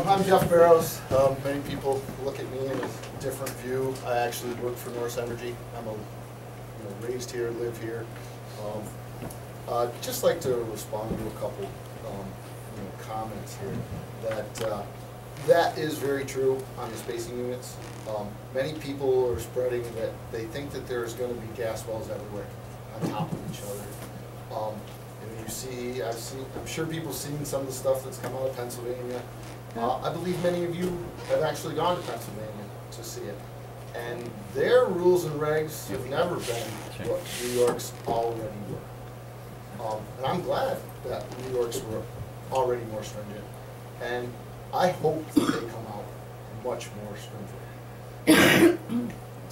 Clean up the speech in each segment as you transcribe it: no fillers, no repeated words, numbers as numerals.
I'm Jeff Barrows. Many people look at me in a different view. I actually work for Norse Energy. I'm raised here, live here. Just like to respond to a couple comments here. That is very true on the spacing units. Many people are spreading that they think that there's going to be gas wells everywhere on top of each other. I'm sure people have seen some of the stuff that's come out of Pennsylvania. I believe many of you have actually gone to Pennsylvania to see it. And their rules and regs have never been what New York's already were. And I'm glad that New York's were already more stringent. And I hope that they come out much more stringent.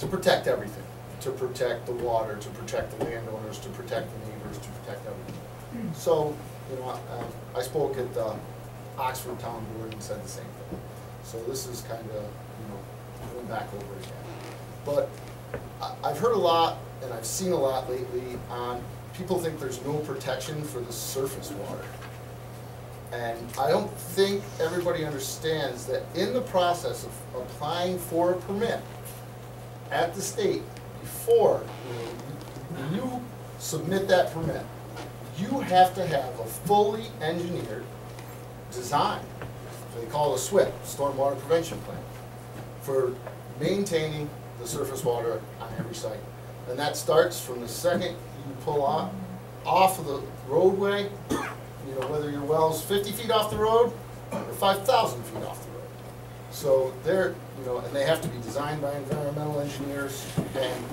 To protect everything. To protect the water, to protect the landowners, to protect the neighbors, to protect everything. So, I spoke at the Oxford Town Board and said the same thing. So this is kind of, going back over again. But I've heard a lot, and I've seen a lot lately on people think there's no protection for the surface water. And I don't think everybody understands that in the process of applying for a permit at the state, before you submit that permit, you have to have a fully engineered design, they call it a SWIP, Stormwater Prevention Plan, for maintaining the surface water on every site. And that starts from the second you pull off of the roadway, whether your well's 50 feet off the road or 5,000 feet off the road. So they're, and they have to be designed by environmental engineers, and,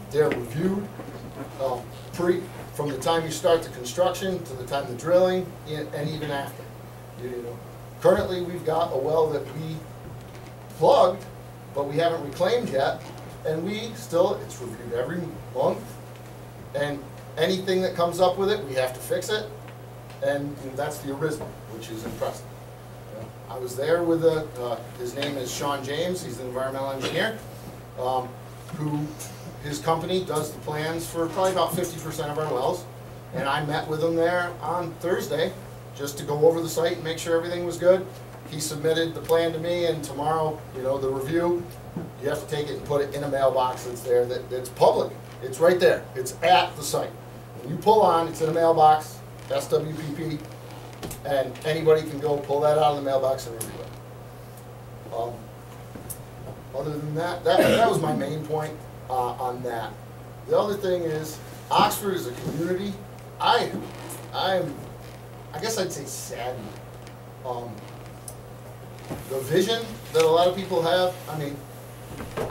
they're reviewed from the time you start the construction to the time the drilling, and even after. Currently, we've got a well that we plugged, but we haven't reclaimed yet, and it's reviewed every month, and anything that comes up with it, we have to fix it, and that's the original, which is impressive. I was there with his name is Sean James, he's an environmental engineer, who his company does the plans for probably about 50% of our wells, and I met with him there on Thursday just to go over the site and make sure everything was good. He submitted the plan to me, and tomorrow, the review, you have to take it and put it in a mailbox that's there, that's public. It's right there. It's at the site. When you pull on, it's in a mailbox, SWPP, and anybody can go pull that out of the mailbox and review it. Other than that, that was my main point on that. The other thing is, Oxford is a community. I guess I'd say savvy. The vision that a lot of people have, I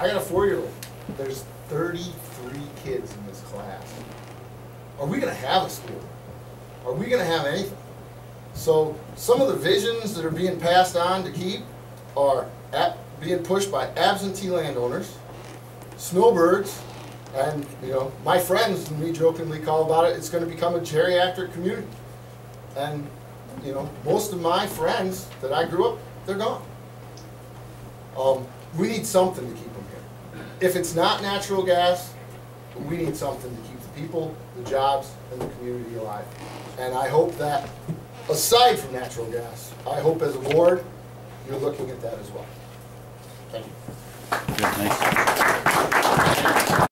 got a 4-year-old. There's 33 kids in this class. Are we going to have a school? Are we going to have anything? So some of the visions that are being passed on to keep are being pushed by absentee landowners, snowbirds, and my friends and me jokingly call about it, it's going to become a geriatric community. And most of my friends that I grew up, they're gone. We need something to keep them here. If it's not natural gas, we need something to keep the people, the jobs, and the community alive. And I hope that, aside from natural gas, I hope as a board, you're looking at that as well. Thank you. Good, nice.